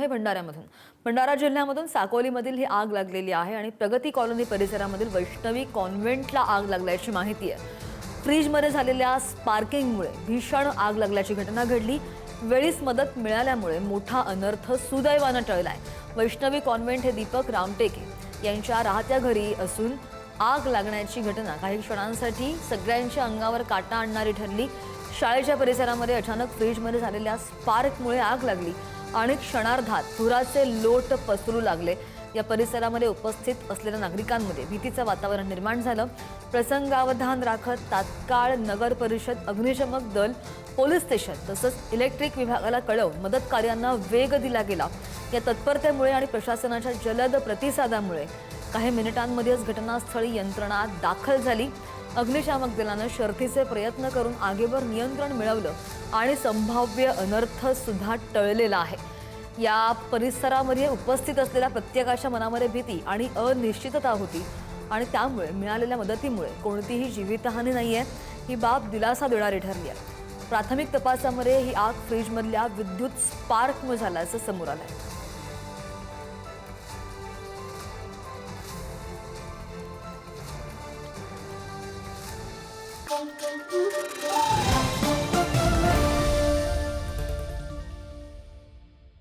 आहे भंडाऱ्यामधून। भंडारा जिल्ह्यामधून साकोलीमधील ही आग लागलेली आहे आणि प्रगती कॉलनी परिसरामधील वैष्णवी कॉन्व्हेंटला आग लागल्याची माहिती आहे। फ्रीजमध्ये झालेल्या स्पार्किंगमुळे भीषण आग लागल्याची घटना घडली। वेळीच मदत मिळाल्यामुळे मोठा अनर्थ सुदैवाने टळलाय। वैष्णवी कॉन्व्हेंट हे दीपक रामटेके यांच्या राहत्या घरी असून आग लागण्याची घटना काही क्षणांसाठी सगळ्यांच्या अंगावर काटा आणणारी ठरली। शाळेच्या परिसरामध्ये अचानक फ्रीजमध्ये झालेल्या स्पार्कमुळे आग लागली आणि क्षणार्धात धुराचे लोट पसरू लागले। या परिसरामध्ये उपस्थित असलेल्या नागरिकांमध्ये भीतीचं वातावरण निर्माण झालं। प्रसंगावधान राखत तात्काळ नगर परिषद, अग्निशमक दल, पोलीस स्टेशन तसंच इलेक्ट्रिक विभागाला कळवून मदत कार्यांना वेग दिला गेला। या तत्परतेमुळे आणि प्रशासनाच्या जलद प्रतिसादामुळे काही मिनिटांमध्येच घटनास्थळी यंत्रणा दाखल झाली। अग्निशामक दलाने शर्थीचे प्रयत्न करून आगीवर नियंत्रण मिळवलं आणि संभाव्य अनर्थ सुद्धा टळलेला आहे। या परिसरामध्ये उपस्थित असलेल्या प्रत्येकाच्या मनामध्ये भीती आणि अनिश्चितता होती आणि त्यामुळे मिळालेल्या मदतीमुळे कोणतीही जीवितहानी नाहीये। ही बाब दिलासा देणारी ठरली आहे। प्राथमिक तपासामध्ये ही आग फ्रीजमधल्या विद्युत स्पार्कमुळे झाल्याचं समोर आलंय।